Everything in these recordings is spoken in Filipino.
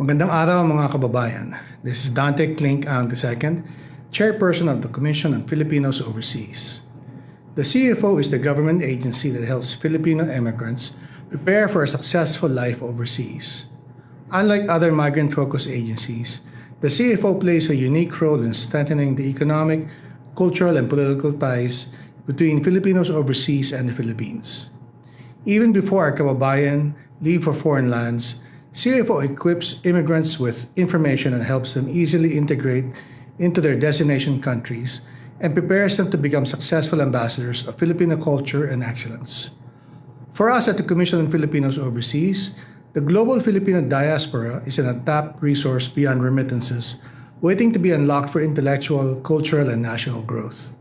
Magandang araw mga kababayan. This is Dante Klink Ang II, Chairperson of the Commission on Filipinos Overseas. The CFO is the government agency that helps Filipino immigrants prepare for a successful life overseas. Unlike other migrant-focused agencies, the CFO plays a unique role in strengthening the economic, cultural, and political ties between Filipinos overseas and the Philippines. Even before our kababayan leave for foreign lands, CFO equips immigrants with information and helps them easily integrate into their destination countries and prepares them to become successful ambassadors of Filipino culture and excellence. For us at the Commission on Filipinos Overseas, the global Filipino diaspora is an untapped resource beyond remittances, waiting to be unlocked for intellectual, cultural, and national growth.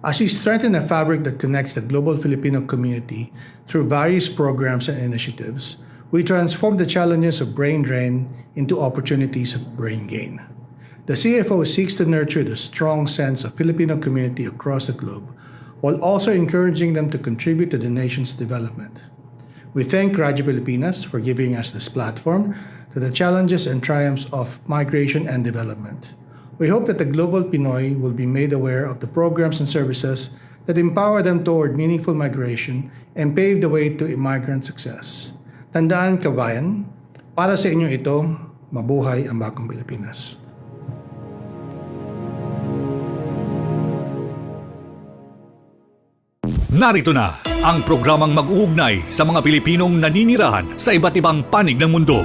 As we strengthen a fabric that connects the global Filipino community through various programs and initiatives, we transform the challenges of brain drain into opportunities of brain gain. The CFO seeks to nurture the strong sense of Filipino community across the globe, while also encouraging them to contribute to the nation's development. We thank Radyo Pilipinas for giving us this platform to the challenges and triumphs of migration and development. We hope that the global Pinoy will be made aware of the programs and services that empower them toward meaningful migration and pave the way to immigrant success. Tandaan kabayan, para sa inyo ito, mabuhay ang bagong Pilipinas. Narito na ang programang mag-uugnay sa mga Pilipinong naninirahan sa iba't ibang panig ng mundo.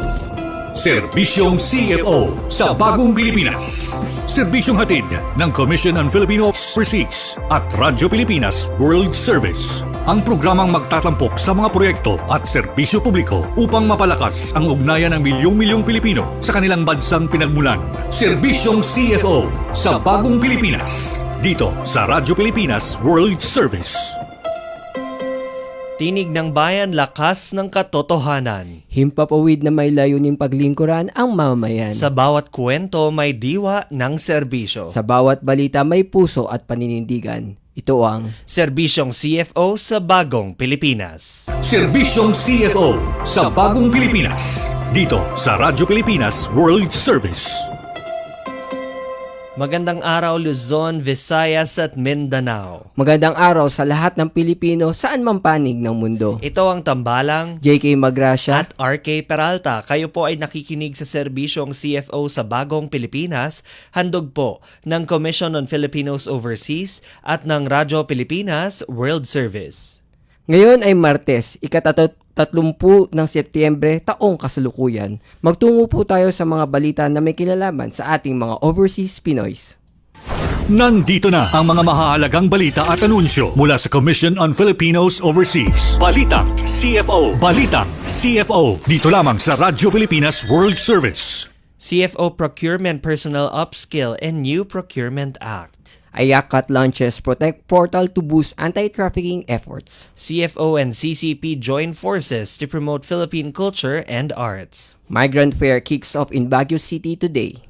Serbisyong CFO sa Bagong Pilipinas. Serbisyong hatid ng Commission on Filipino Overseas at Radyo Pilipinas World Service. Ang programang magtatampok sa mga proyekto at serbisyo publiko upang mapalakas ang ugnayan ng milyong-milyong Pilipino sa kanilang bansang pinagmulan. Serbisyong CFO sa Bagong Pilipinas. Dito sa Radyo Pilipinas World Service. Tinig ng bayan, lakas ng katotohanan. Himpapawid na may layuning paglingkuran ang mamamayan. Sa bawat kwento may diwa ng serbisyo. Sa bawat balita may puso at paninindigan. Ito ang Serbisyong CFO sa Bagong Pilipinas. Serbisyong CFO sa Bagong Pilipinas. Dito sa Radyo Pilipinas World Service. Magandang araw Luzon, Visayas at Mindanao. magandang araw sa lahat ng Pilipino saan man panig ng mundo. Ito ang tambalang JK Magracia at RK Peralta. Kayo po ay nakikinig sa serbisyong CFO sa Bagong Pilipinas, handog po ng Commission on Filipinos Overseas at ng Radyo Pilipinas World Service. Ngayon ay Martes, ika-30 ng Setyembre, taong kasalukuyan. Magtungo po tayo sa mga balita na may kinalaman sa ating mga overseas Pinoys. Nandito na ang mga mahahalagang balita at anunsyo mula sa Commission on Filipinos Overseas. Balitang CFO. Balitang CFO. Dito lamang sa Radyo Pilipinas World Service. CFO Procurement Personnel Upskill and New Procurement Act. AYACAT launches Protect Portal to boost anti-trafficking efforts. CFO and CCP join forces to promote Philippine culture and arts. Migrant Fair kicks off in Baguio City today.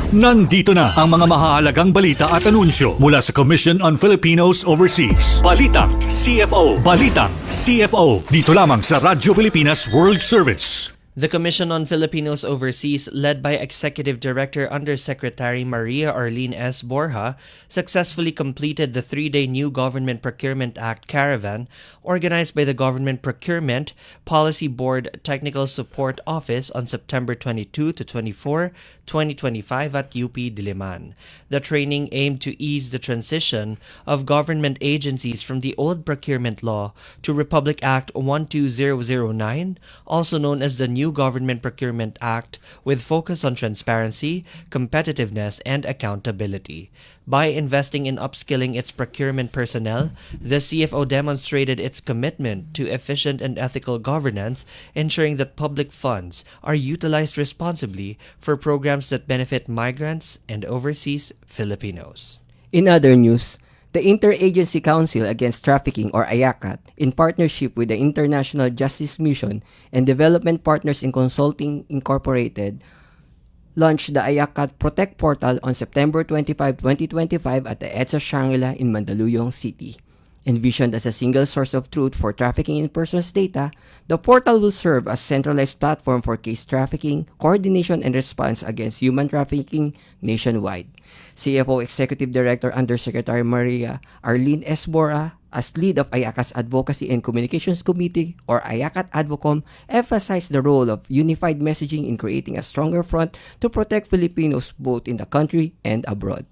Nandito na ang mga mahahalagang balita at anunsyo mula sa Commission on Filipinos Overseas. Balitang CFO. Balitang CFO. Dito lamang sa Radyo Pilipinas World Service. The Commission on Filipinos Overseas, led by Executive Director Undersecretary Maria Arlene S. Borja, successfully completed the 3-day New Government Procurement Act Caravan, organized by the Government Procurement Policy Board Technical Support Office on September 22 to 24, 2025 at UP Diliman. The training aimed to ease the transition of government agencies from the old procurement law to Republic Act 12009, also known as the New Government Procurement Act, with focus on transparency, competitiveness, and accountability. By investing in upskilling its procurement personnel, the CFO demonstrated its commitment to efficient and ethical governance, ensuring that public funds are utilized responsibly for programs that benefit migrants and overseas Filipinos. In other news, the Interagency Council Against Trafficking or AYACAT, in partnership with the International Justice Mission and Development Partners in Consulting Incorporated, launched the AYACAT Protect Portal on September 25, 2025 at the EDSA Shangri-La in Mandaluyong City. Envisioned as a single source of truth for trafficking in persons data, the portal will serve as centralized platform for case trafficking, coordination, and response against human trafficking nationwide. CFO Executive Director Undersecretary Maria Arlene Esbora, as lead of IACA's Advocacy and Communications Committee, or IACAT Advocom, emphasized the role of unified messaging in creating a stronger front to protect Filipinos both in the country and abroad.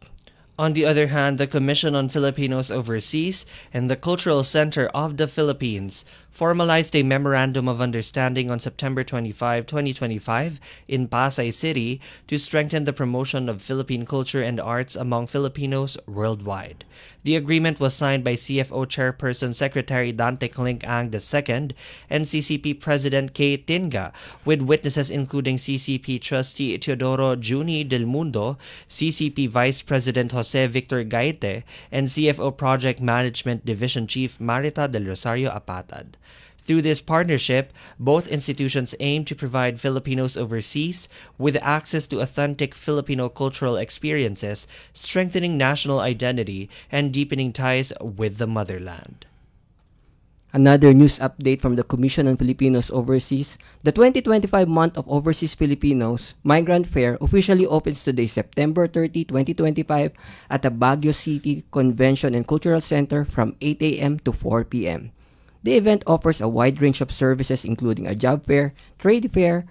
On the other hand, the Commission on Filipinos Overseas and the Cultural Center of the Philippines formalized a Memorandum of Understanding on September 25, 2025 in Pasay City to strengthen the promotion of Philippine culture and arts among Filipinos worldwide. The agreement was signed by CFO Chairperson Secretary Dante Clink-Ang II and CCP President Kay Tinga, with witnesses including CCP Trustee Teodoro Juni Del Mundo, CCP Vice President Jose Victor Gaite, and CFO Project Management Division Chief Marita Del Rosario Apatad. Through this partnership, both institutions aim to provide Filipinos overseas with access to authentic Filipino cultural experiences, strengthening national identity, and deepening ties with the motherland. Another news update from the Commission on Filipinos Overseas, the 2025 Month of Overseas Filipinos Migrant Fair officially opens today, September 30, 2025 at the Baguio City Convention and Cultural Center from 8 a.m. to 4 p.m. The event offers a wide range of services including a job fair, trade fair,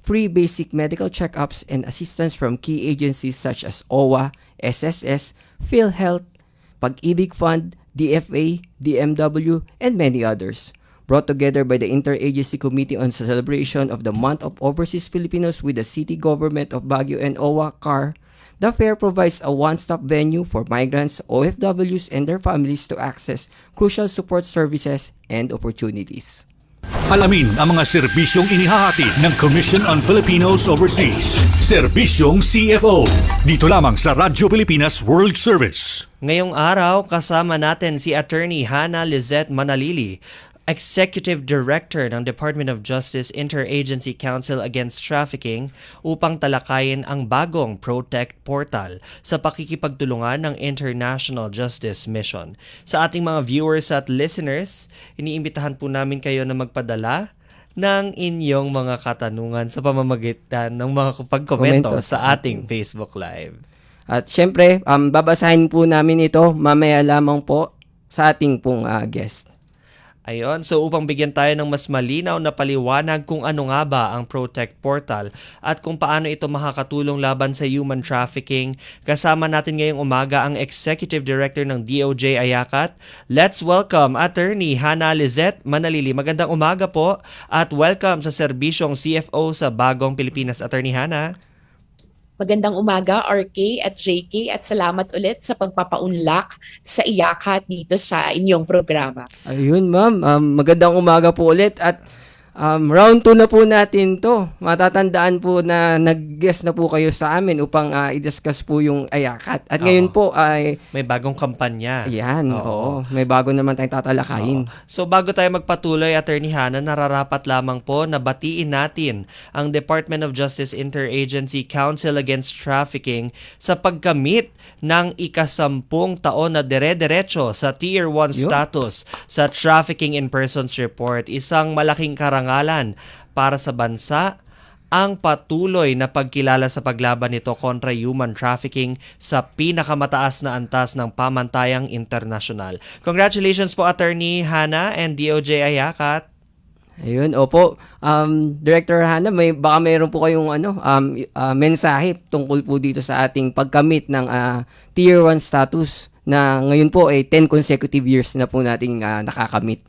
free basic medical checkups, and assistance from key agencies such as OWA, SSS, PhilHealth, Pag-ibig Fund, DFA, DMW, and many others. Brought together by the Interagency Committee on Celebration of the Month of Overseas Filipinos with the City Government of Baguio and OWA CAR, the fair provides a one-stop venue for migrants, OFWs, and their families to access crucial support services and opportunities. Alamin ang mga serbisyong inihahatid ng Commission on Filipinos Overseas. Serbisyong CFO. Dito lamang sa Radyo Pilipinas World Service. Ngayong araw, kasama natin si Attorney Hannah Lizette Manalili, Executive Director ng Department of Justice Interagency Council Against Trafficking upang talakayin ang bagong Protect Portal sa pakikipagtulungan ng International Justice Mission. Sa ating mga viewers at listeners, iniimbitahan po namin kayo na magpadala ng inyong mga katanungan sa pamamagitan ng mga pagkomento sa ating Facebook Live. At syempre, babasahin po namin ito mamaya lamang po sa ating pong guest. Ayon, so upang bigyan tayo ng mas malinaw na paliwanag kung ano nga ba ang Protect Portal at kung paano ito makakatulong laban sa human trafficking, kasama natin ngayong umaga ang Executive Director ng DOJ IACAT. Let's welcome Attorney Hannah Lizette Manalili. Magandang umaga po at welcome sa serbisyong CFO sa Bagong Pilipinas, Attorney Hannah. Magandang umaga, RK at JK, at salamat ulit sa pagpapaunlak sa IACAT dito sa inyong programa. Ayun ma'am, magandang umaga po ulit at round 2 na po natin to. Matatandaan po na nag-guest na po kayo sa amin upang i-discuss po yung IACAT. At ngayon po ay... may bagong kampanya. Yan, oo. May bago naman tayong tatalakayin. So bago tayo magpatuloy, Attorney Hannah, nararapat lamang po na batiin natin ang Department of Justice Interagency Council Against Trafficking sa pagkamit ng ika-10 taon na dire-diretso sa Tier 1 status sa Trafficking in Persons Report. Isang malaking karangalan para sa bansa ang patuloy na pagkilala sa paglaban nito kontra human trafficking sa pinakamataas na antas ng pamantayang internasyonal. Congratulations po, Attorney Hannah and DOJ IACAT. Ayun, opo. Director Hannah, baka mayroon po kayong mensahe tungkol po dito sa ating pagkamit ng Tier 1 status na ngayon po ay 10 consecutive years na po nating nakakamit.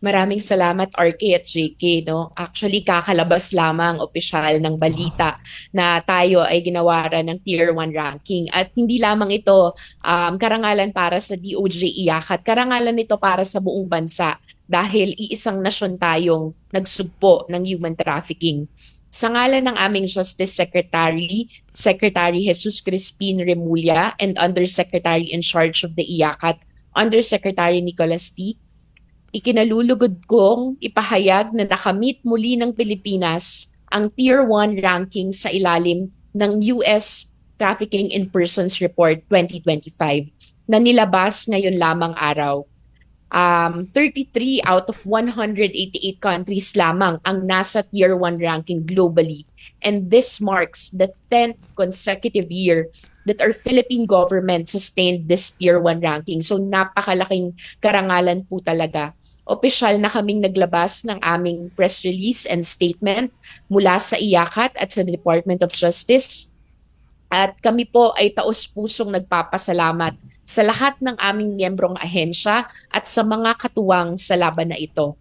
Maraming salamat, RK at JK. No? Actually, kakalabas lamang opisyal ng balita na tayo ay ginawaran ng Tier 1 ranking. At hindi lamang ito karangalan para sa DOJ IACAT, karangalan ito para sa buong bansa dahil iisang nasyon tayong nagsugpo ng human trafficking. Sa ngalan ng aming Justice Secretary, Secretary Jesus Crispin Remulla, and Undersecretary in charge of the IACAT, Undersecretary Nicolas T., ikinalulugod kong ipahayag na nakamit muli ng Pilipinas ang Tier 1 ranking sa ilalim ng US Trafficking in Persons Report 2025 na nilabas ngayon lamang araw. 33 out of 188 countries lamang ang nasa Tier 1 ranking globally. And this marks the 10th consecutive year that our Philippine government sustained this Tier 1 ranking. So napakalaking karangalan po talaga. Opisyal na kaming naglabas ng aming press release and statement mula sa IACAT at sa Department of Justice. At kami po ay taos-pusong nagpapasalamat sa lahat ng aming miyembrong ahensya at sa mga katuwang sa laban na ito.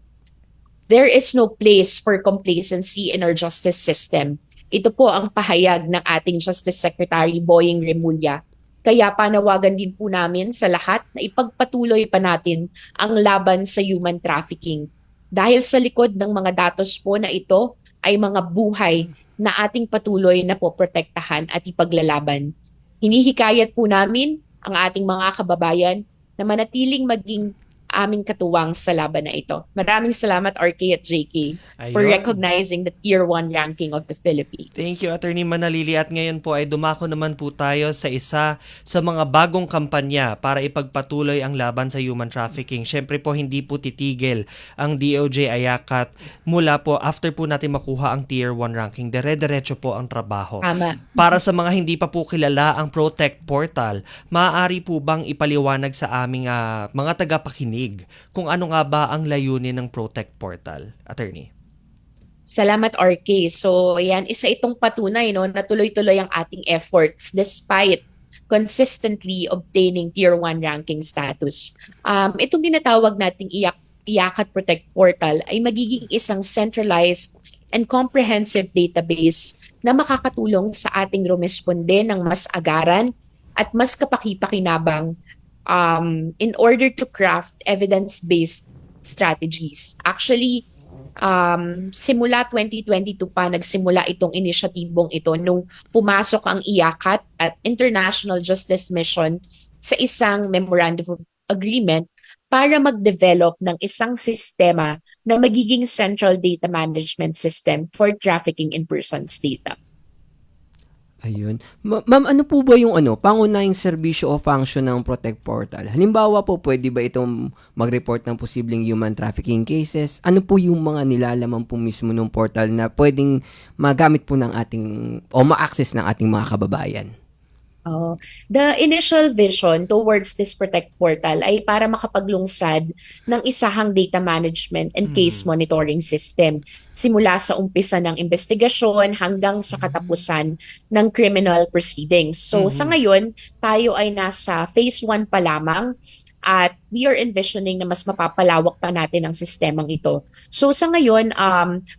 There is no place for complacency in our justice system. Ito po ang pahayag ng ating Justice Secretary Boying Remulla. Kaya panawagan din po namin sa lahat na ipagpatuloy pa natin ang laban sa human trafficking. Dahil sa likod ng mga datos po na ito ay mga buhay na ating patuloy na poprotektahan at ipaglalaban. Hinihikayat po namin ang ating mga kababayan na manatiling maging aming katuwang sa laban na ito. Maraming salamat RK at JK for Ayun. recognizing the Tier 1 ranking of the Philippines. Thank you, Attorney Manalili. At ngayon po ay dumako naman po tayo sa isa sa mga bagong kampanya para ipagpatuloy ang laban sa human trafficking. Siyempre po, hindi po titigil ang DOJ Ayakat mula po after po natin makuha ang Tier 1 ranking. Dire-diretso po ang trabaho. Tama. Para sa mga hindi pa po kilala ang Protect Portal, maaari po bang ipaliwanag sa aming mga tagapakinig kung ano nga ba ang layunin ng Protect Portal, Attorney? Salamat RK. So yan, isa itong patunay no, na tuloy-tuloy ang ating efforts despite consistently obtaining Tier 1 ranking status. Itong tinatawag nating IACAT Protect Portal ay magiging isang centralized and comprehensive database na makakatulong sa ating rumesponde ng mas agaran at mas kapaki-pakinabang in order to craft evidence-based strategies. Actually, simula 2022 pa nagsimula itong inisyatibong ito nung pumasok ang IACAT at International Justice Mission sa isang memorandum of agreement para mag-develop ng isang sistema na magiging central data management system for trafficking in persons data. Ayun. Ma'am, ano po ba yung pangunahing serbisyo o function ng Protect Portal? Halimbawa po, pwede ba itong mag-report ng posibleng human trafficking cases? Ano po yung mga nilalaman po mismo ng portal na pwedeng magamit po ng ating o ma-access ng ating mga kababayan? The initial vision towards this Protect Portal ay para makapaglungsad ng isahang data management and case monitoring system simula sa umpisa ng investigasyon hanggang sa katapusan ng criminal proceedings. So sa ngayon, tayo ay nasa phase 1 pa lamang at we are envisioning na mas mapapalawak pa natin ang sistemang ito. So sa ngayon,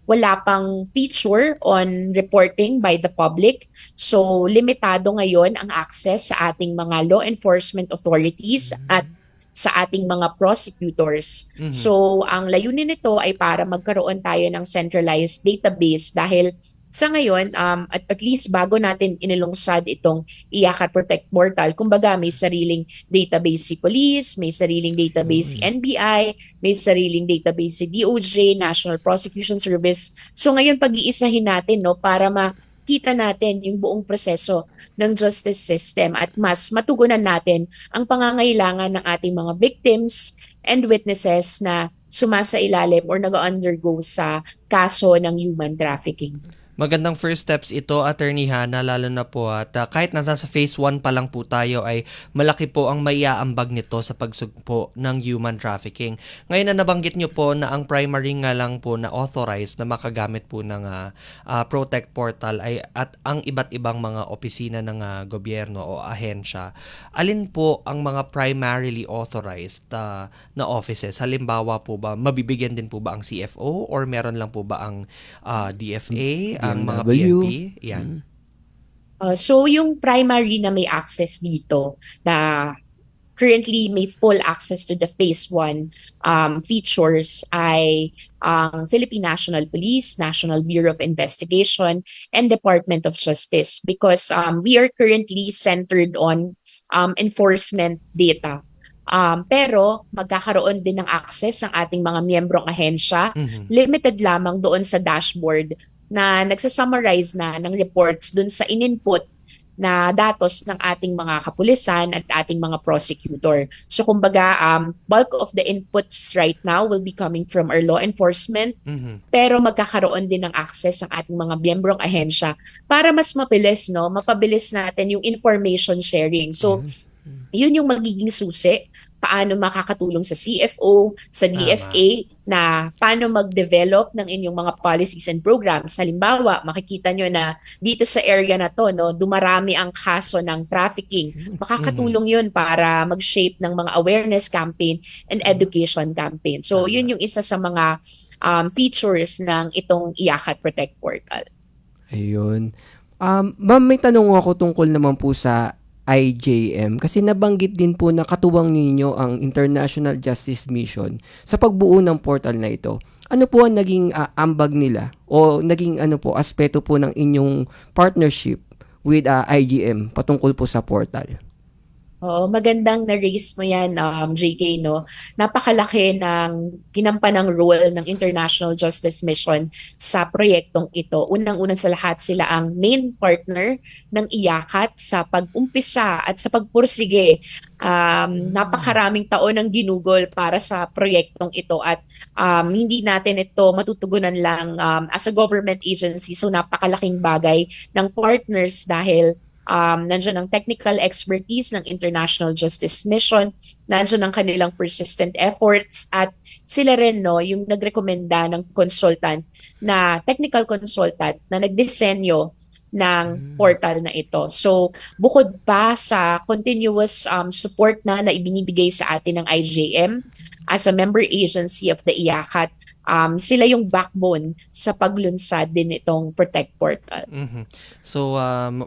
wala pang feature on reporting by the public. So limitado ngayon ang access sa ating mga law enforcement authorities at sa ating mga prosecutors. So ang layunin nito ay para magkaroon tayo ng centralized database dahil sa ngayon, at least bago natin inilungsad itong IACAT Protect Portal, kumbaga may sariling database si Police, may sariling database si NBI, may sariling database si DOJ, National Prosecution Service. So ngayon pag-iisahin natin para makita natin yung buong proseso ng justice system at mas matugunan natin ang pangangailangan ng ating mga victims and witnesses na sumasailalim or nag-undergo sa kaso ng human trafficking. Magandang first steps ito, Attorney Hana, lalo na po at kahit nasa phase 1 pa lang po tayo ay malaki po ang maiaambag nito sa pagsugpo ng human trafficking. Ngayon na nabanggit nyo po na ang primary nga lang po na authorized na makagamit po ng Protect Portal ay at ang iba't ibang mga opisina ng gobyerno o ahensya. Alin po ang mga primarily authorized na offices? Halimbawa po ba, mabibigyan din po ba ang CFO or meron lang po ba ang DFA? Ang mga DMW. PNP, yan. So yung primary na may access dito na currently may full access to the phase 1 features ay ang Philippine National Police, National Bureau of Investigation, and Department of Justice because we are currently centered on enforcement data. Pero magkakaroon din ng access ang ating mga miyembrong ahensya, limited lamang doon sa dashboard na nagsasummarize na ng reports dun sa in-input na datos ng ating mga kapulisan at ating mga prosecutor. So kumbaga, bulk of the inputs right now will be coming from our law enforcement, pero magkakaroon din ng access ang ating mga miyembrong ahensya para mas mabilis, no? Mapabilis natin yung information sharing. So, yun yung magiging susi paano makakatulong sa CFO, sa DFA na paano mag-develop ng inyong mga policies and programs. Halimbawa, makikita nyo na dito sa area na to, no, dumarami ang kaso ng trafficking. Makakatulong yun para mag-shape ng mga awareness campaign and education campaign. So, yun yung isa sa mga features ng itong IACAT Protect Portal. Ayun. Ma'am, may tanong ako tungkol naman po sa IJM kasi nabanggit din po na katuwang ninyo ang International Justice Mission sa pagbuo ng portal na ito. Ano po ang naging ambag nila o naging aspeto po ng inyong partnership with IJM patungkol po sa portal? Oo, magandang na-raise mo yan, JK, no? Napakalaki ng ginampanang role ng International Justice Mission sa proyektong ito. Unang-unang sa lahat, sila ang main partner ng IACAT sa pag-umpisa at sa pagpursige. Napakaraming taon ng ginugol para sa proyektong ito at hindi natin ito matutugunan lang as a government agency. So napakalaking bagay ng partners dahil nandiyan ang technical expertise ng International Justice Mission, nandiyan ang kanilang persistent efforts at sila rin yung nagrekomenda ng consultant na technical consultant na nagdisenyo ng portal na ito. So bukod pa sa continuous support na ibinibigay sa atin ng IJM as a member agency of the IACAT, sila yung backbone sa paglunsad din itong Protect Portal. So,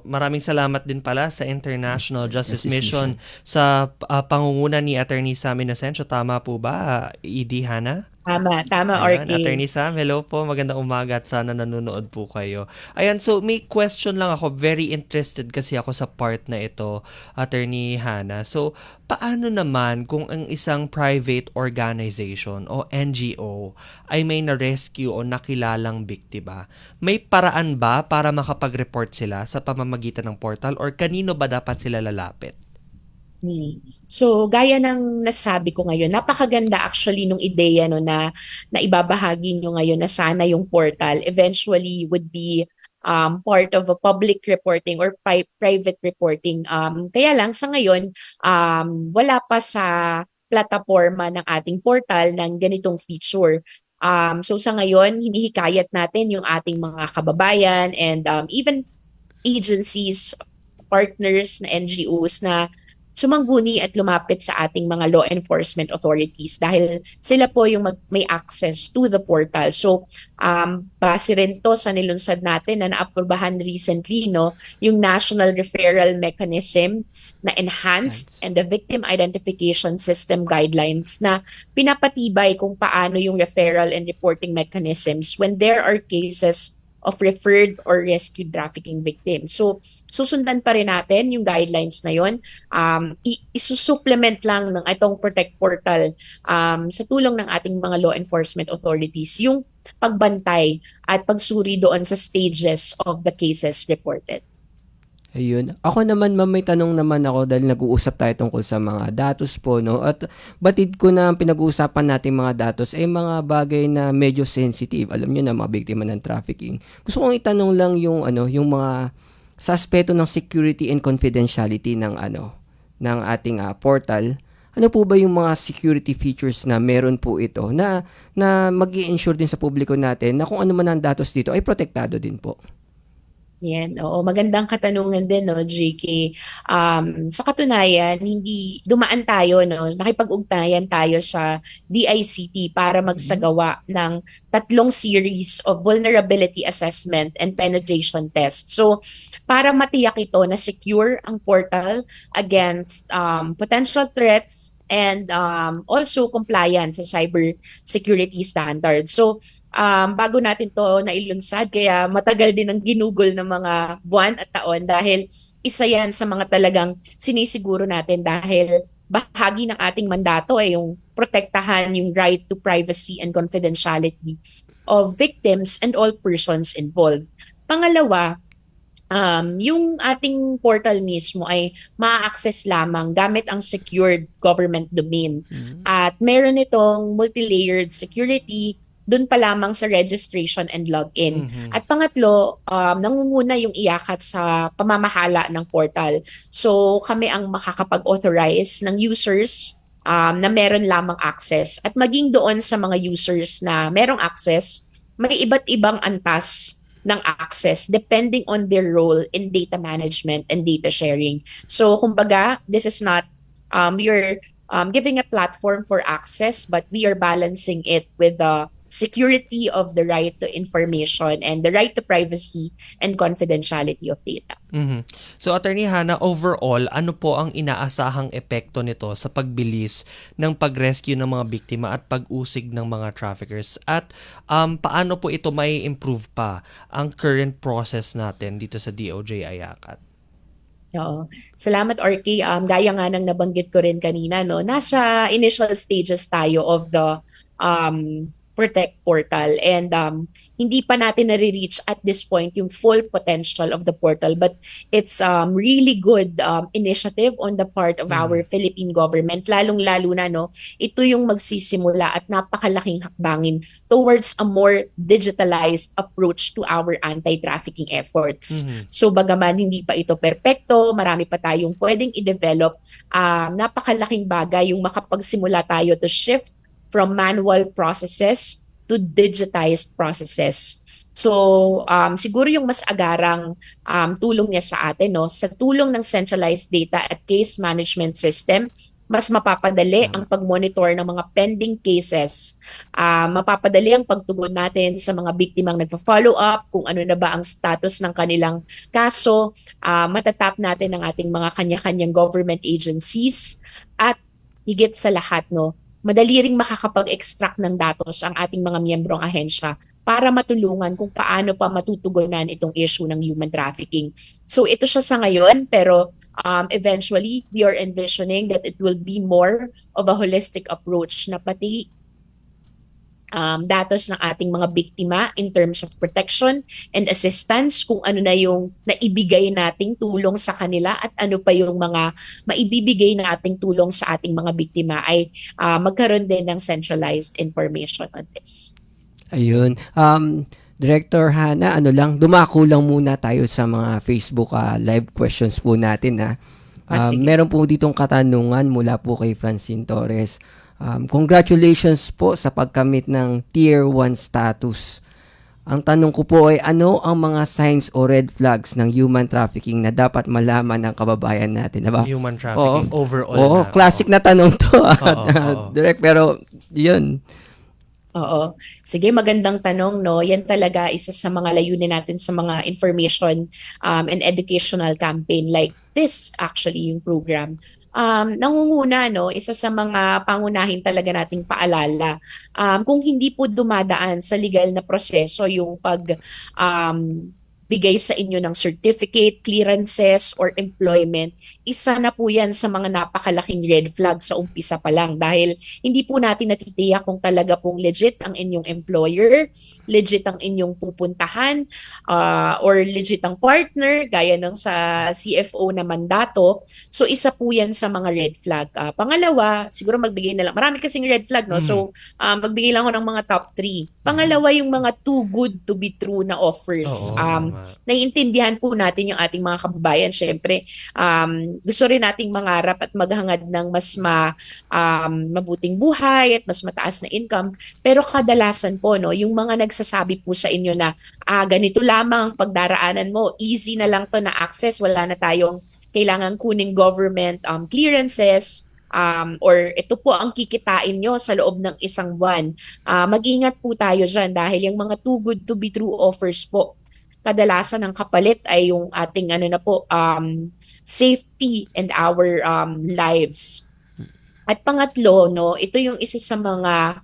maraming salamat din pala sa International Justice Mission sa pangunguna ni Attorney Sam Inocencio. Tama po ba, ED Hannah? Tama, Ayan, RK. Attorney Sam, hello po. Magandang umaga at sana nanonood po kayo. Ayan, so may question lang ako. Very interested kasi ako sa part na ito, Attorney Hannah. So, paano naman kung ang isang private organization o NGO ay may na-rescue o nakilalang biktima? May paraan ba para makapag-report sila sa pamamagitan ng portal or kanino ba dapat sila lalapit? So, gaya ng nasabi ko ngayon, napakaganda actually nung ideya na ibabahagi nyo ngayon na sana yung portal eventually would be part of a public reporting or private reporting. Kaya lang sa ngayon, wala pa sa plataforma ng ating portal ng ganitong feature. So sa ngayon, hinihikayat natin yung ating mga kababayan and even agencies, partners na NGOs na sumangguni at lumapit sa ating mga law enforcement authorities dahil sila po yung may access to the portal. So, base rin to sa nilunsad natin na naaprubahan recently, yung National Referral Mechanism na Enhanced and the Victim Identification System Guidelines na pinapatibay kung paano yung referral and reporting mechanisms when there are cases of referred or rescued trafficking victims. So, susundan pa rin natin yung guidelines na yon. Isusupplement lang ng itong Protect Portal sa tulong ng ating mga law enforcement authorities yung pagbantay at pagsuri doon sa stages of the cases reported. Ayun. Ako naman, ma'am, may tanong naman ako dahil nag-uusap tayo tungkol sa mga datos po, no? At batid ko na pinag-uusapan natin mga datos ay mga bagay na medyo sensitive. Alam niyo na, mga biktima ng trafficking. Gusto kong itanong lang yung mga sa aspeto ng security and confidentiality ng ating portal. Ano po ba yung mga security features na meron po ito na mag-i-ensure din sa publiko natin na kung ano man ang datos dito ay protektado din po? Yan, oo, magandang katanungan din, JK. Sa katunayan, hindi dumaan tayo, nakipag-ugnayan tayo sa DICT para magsagawa ng 3 series of vulnerability assessment and penetration test. So, para matiyak ito na secure ang portal against potential threats and also compliant sa cyber security standards. So, bago natin to nailunsad, kaya matagal din ang ginugol ng mga buwan at taon dahil isa yan sa mga talagang sinisiguro natin dahil bahagi ng ating mandato ay yung protektahan yung right to privacy and confidentiality of victims and all persons involved. Pangalawa, yung ating portal mismo ay ma-access lamang gamit ang secured government domain. At meron itong multi-layered security dun pa lamang sa registration and login. At pangatlo, nangunguna yung iyakat sa pamamahala ng portal. So kami ang makakapag-authorize ng users na meron lamang access. At maging doon sa mga users na merong access, may iba't ibang antas ng access depending on their role in data management and data sharing. So kumbaga, this is not you're giving a platform for access, but we are balancing it with the security of the right to information and the right to privacy and confidentiality of data. So Attorney Hannah, overall, ano po ang inaasahang epekto nito sa pagbilis ng pag-rescue ng mga biktima at pag-usig ng mga traffickers? At paano po ito may improve pa ang current process natin dito sa DOJ Ayakat? Oo. Salamat, RK. Gaya nga ng nabanggit ko rin kanina, no, nasa initial stages tayo of the Protect portal, and hindi pa natin nare-reach at this point yung full potential of the portal, but it's really good initiative on the part of our Philippine government, lalong-lalo na, no, ito yung magsisimula at napakalaking hakbangin towards a more digitalized approach to our anti-trafficking efforts. So bagaman hindi pa ito perpekto, marami pa tayong pwedeng i-develop, napakalaking bagay yung makapagsimula tayo to shift from manual processes to digitized processes. So, siguro yung mas agarang tulong niya sa atin, no, sa tulong ng centralized data at case management system, mas mapapadali ang pag-monitor ng mga pending cases. Mapapadali ang pagtugon natin sa mga biktimang nagpa-follow up, kung ano na ba ang status ng kanilang kaso. Matatap natin ang ating mga kanya-kanyang government agencies, at higit sa lahat, no, madali ring makakapag-extract ng datos ang ating mga miyembrong ahensya para matulungan kung paano pa matutugunan itong issue ng human trafficking. So ito siya sa ngayon, pero eventually we are envisioning that it will be more of a holistic approach na pati datos ng ating mga biktima in terms of protection and assistance, kung ano na yung naibigay nating tulong sa kanila at ano pa yung mga maibibigay nating tulong sa ating mga biktima, ay magkaroon din ng centralized information on this. Ayun. Director Hannah, dumako lang muna tayo sa mga Facebook live questions po natin. Sige. Meron po ditong katanungan mula po kay Francine Torres. Congratulations po sa pagkamit ng Tier 1 status. Ang tanong ko po ay, ano ang mga signs o red flags ng human trafficking na dapat malaman ng kababayan natin? Diba? Human trafficking overall. Oo, classic na tanong to. Direct, pero yun. Oo. Sige, magandang tanong, no? Yan talaga isa sa mga layunin natin sa mga information and educational campaign like this, actually, yung program. Nangunguna, no, isa sa mga pangunahin talaga nating paalala, kung hindi po dumadaan sa legal na proseso yung bigay sa inyo ng certificate, clearances, or employment, isa na po yan sa mga napakalaking red flag sa umpisa pa lang, dahil hindi po natin natitiyak kung talaga pong legit ang inyong employer, legit ang inyong pupuntahan, or legit ang partner, gaya ng sa CFO na mandato. So isa po yan sa mga red flag. Pangalawa, siguro magbigay na lang, marami kasing red flag, no? So magbigay lang ako ng mga top 3. Pangalawa, yung mga too good to be true na offers. Naiintindihan po natin yung ating mga kababayan. Syempre, gusto rin nating mangarap at maghangad ng mas mabuting buhay at mas mataas na income. Pero kadalasan po, no, yung mga nagsasabi po sa inyo na ganito lamang pagdaraanan mo, easy na lang to na access, wala na tayong kailangan kuning government clearances, or ito po ang kikitain nyo sa loob ng isang buwan. Mag-ingat po tayo dyan, dahil yung mga too good to be true offers po, kadalasan ang kapalit ay yung ating safety and our lives. At pangatlo, no, ito yung isa sa mga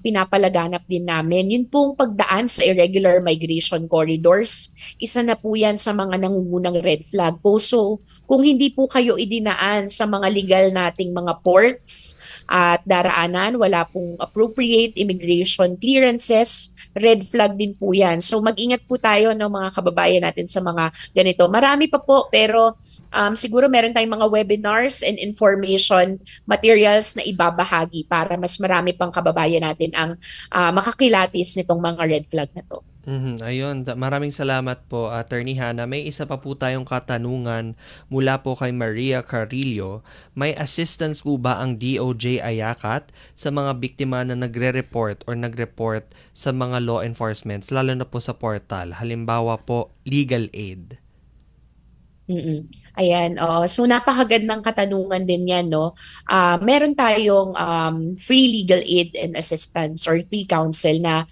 pinapalaganap din namin, yun pong pagdaan sa irregular migration corridors. Isa na po yan sa mga nangungunang red flag. So kung hindi po kayo idinaan sa mga legal nating mga ports at daraanan, wala pong appropriate immigration clearances, red flag din po yan. So mag-ingat po tayo ng mga kababayan natin sa mga ganito. Marami pa po pero siguro meron tayong mga webinars and information materials na ibabahagi para mas marami pang kababayan natin ang makakilatis nitong mga red flag na to. Ayun, maraming salamat po, Attorney Hannah. May isa pa po tayong katanungan mula po kay Maria Carrillo. May assistance po ba ang DOJ Ayakat sa mga biktima na nagre-report or nag-report sa mga law enforcements, lalo na po sa portal? Halimbawa po, legal aid. Mm. Ayan, so napakagandang katanungan din yan, no? Meron tayong free legal aid and assistance or free counsel na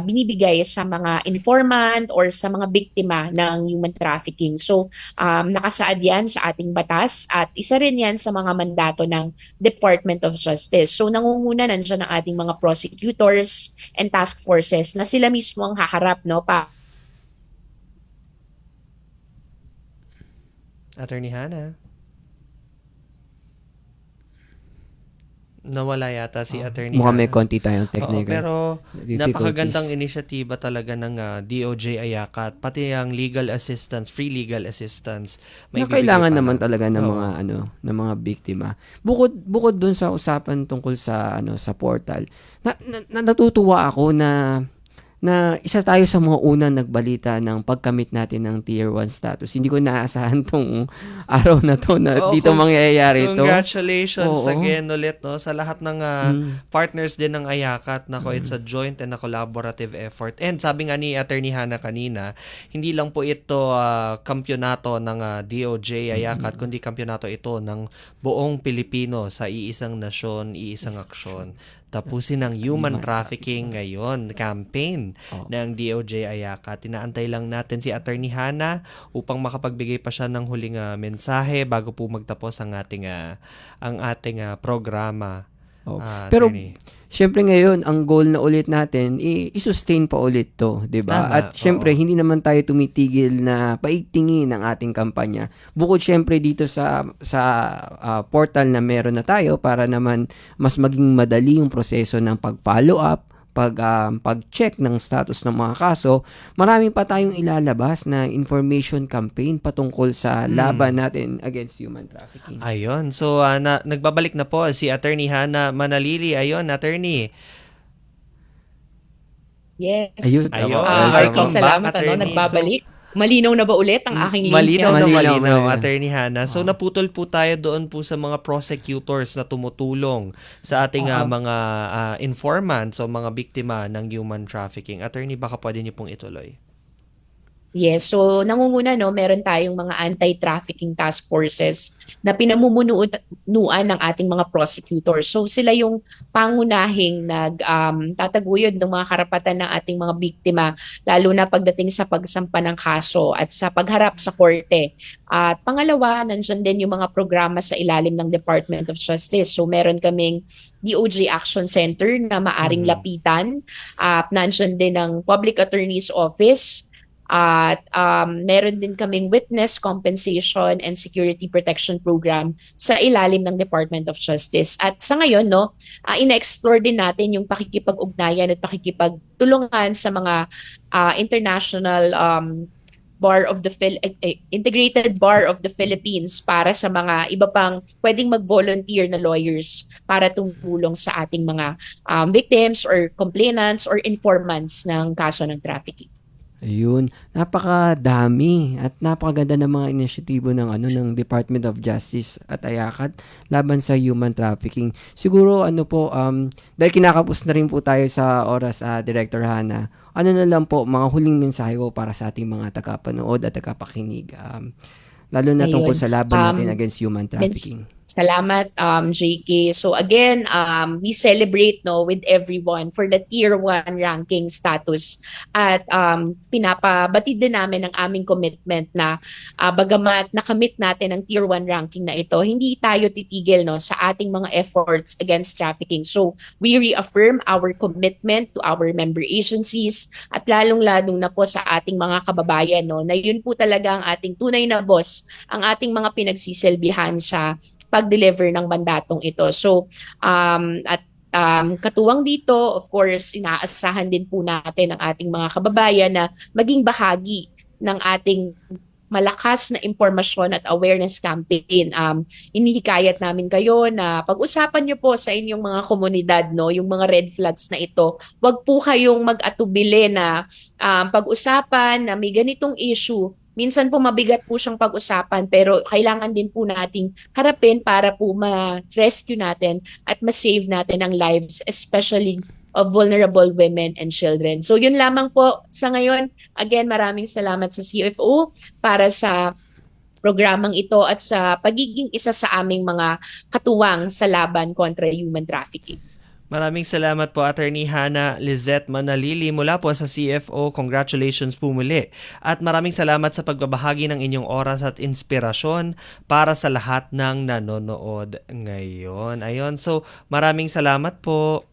binibigay sa mga informant or sa mga biktima ng human trafficking. So, nakasaad yan sa ating batas at isa rin yan sa mga mandato ng Department of Justice. So, nangunguna nandiyan ang ating mga prosecutors and task forces na sila mismo ang haharap, no, Attorney Hannah? Nawala yata si Attorney Mukhang may Hannah. konti tayong Oo, technical pero difficulties. napakagandang inisyatiba talaga ng DOJ Ayakat, pati ang legal assistance, free legal assistance. Na bibigay kailangan pa naman ng- talaga ng Oo. mga ng mga biktima. Bukod dun sa usapan tungkol sa sa portal. Natutuwa ako na isa tayo sa mga unang nagbalita ng pagkamit natin ng Tier 1 status. Hindi ko naasahan tong araw na to na Oo, dito mangyayari ito. Congratulations Oo. again ulit, no, sa lahat ng partners din ng Ayakat. Nako, it's a joint and a collaborative effort. And sabi nga ni Attorney Hannah kanina, hindi lang po ito kampyonato ng DOJ Ayakat, kundi kampyonato ito ng buong Pilipino sa iisang nasyon, iisang aksyon. Tapusin ang human trafficking ngayon, campaign ng DOJ Ayakat. Tinaantay lang natin si Attorney Hannah upang makapagbigay pa siya ng huling mensahe bago po magtapos ang ating programa. Oh. Pero Attorney. syempre ngayon ang goal na ulit natin i-sustain pa ulit 'to, 'di ba? Tama, At syempre oo. hindi naman tayo tumitigil na paigtingin ang ating kampanya. Bukod syempre dito sa portal na meron na tayo para naman mas maging madali yung proseso ng pag-follow up, pag-check ng status ng mga kaso, marami pa tayong ilalabas na information campaign patungkol sa laban natin against human trafficking. Ayun. So, nagbabalik na po si Attorney Hannah Manalili. Ayun, Attorney. Yes. Ayun. Welcome salamat, back, Attorney. nagbabalik. Malinaw na ba ulit ang aking Malinaw linya? na Malinaw. malinaw, Attorney Hannah. So, naputol po tayo doon po sa mga prosecutors na tumutulong sa ating mga informants o mga biktima ng human trafficking. Attorney, baka pwede niyo pong ituloy. Yes, so nangunguna, no, meron tayong mga anti-trafficking task forces na pinamumunuan ng ating mga prosecutors. So sila yung pangunahing tataguyod ng mga karapatan ng ating mga biktima, lalo na pagdating sa pagsampa ng kaso at sa pagharap sa korte. At pangalawa, nandiyan din yung mga programa sa ilalim ng Department of Justice. So meron kaming DOJ Action Center na maaring lapitan. Nandiyan din ang Public Attorney's Office. At meron din kaming Witness Compensation and Security Protection Program sa ilalim ng Department of Justice. At sa ngayon, no, ina-explore din natin yung pakikipag-ugnayan at pakikipagtulungan sa mga international Integrated Bar of the Philippines para sa mga iba pang pwedeng mag-volunteer na lawyers para tumulong sa ating mga victims or complainants or informants ng kaso ng trafficking. Ayun, napakadami at napakaganda ng mga inisyatibo ng Department of Justice at Ayakat laban sa human trafficking. Siguro dahil kinakapos na rin po tayo sa oras, Director Hannah, na lang po mga huling mensahe po para sa ating mga tagapanood at tagapakinig, lalo na tungkol sa laban natin against human trafficking. Salamat, JK. So again, we celebrate with everyone for the Tier 1 ranking status. At pinapabatid din namin ang aming commitment na bagamat nakamit natin ang Tier 1 ranking na ito, hindi tayo titigil sa ating mga efforts against trafficking. So we reaffirm our commitment to our member agencies at lalong-lalong na po sa ating mga kababayan na yun po talaga ang ating tunay na boss, ang ating mga pinagsisilbihan sa pag-deliver ng mandatong ito. So, katuwang dito, of course, inaasahan din po natin ang ating mga kababayan na maging bahagi ng ating malakas na impormasyon at awareness campaign. Inihikayat namin kayo na pag-usapan nyo po sa inyong mga komunidad, yung mga red flags na ito. Huwag po kayong mag-atubili na pag-usapan na may ganitong issue. Minsan po mabigat po siyang pag-usapan pero kailangan din po nating harapin para po ma-rescue natin at ma-save natin ang lives, especially of vulnerable women and children. So yun lamang po sa ngayon. Again, maraming salamat sa CFO para sa programang ito at sa pagiging isa sa aming mga katuwang sa laban kontra human trafficking. Maraming salamat po, Attorney Hannah Lizette Manalili mula po sa CFO. Congratulations po muli. At maraming salamat sa pagbabahagi ng inyong oras at inspirasyon para sa lahat ng nanonood ngayon. Ayun, so maraming salamat po.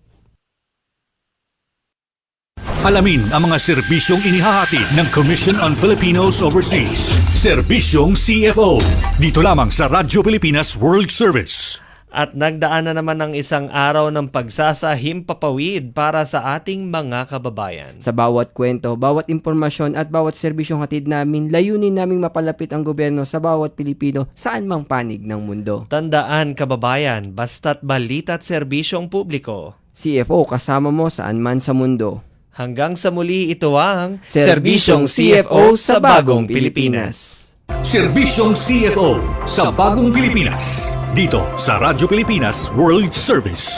Alamin ang mga serbisyong inihahatid ng Commission on Filipinos Overseas. Serbisyong CFO. Dito lamang sa Radyo Pilipinas World Service. At nagdaan na naman ng isang araw ng pagsasahimpapawid para sa ating mga kababayan. Sa bawat kwento, bawat impormasyon at bawat serbisyong hatid namin, layunin naming mapalapit ang gobyerno sa bawat Pilipino saan mang panig ng mundo. Tandaan, kababayan, basta't balita at serbisyong publiko. CFO, kasama mo saan man sa mundo. Hanggang sa muli, ito ang Serbisyong CFO sa Bagong Pilipinas. Serbisyong CFO sa Bagong Pilipinas. Dito sa Radyo Pilipinas World Service.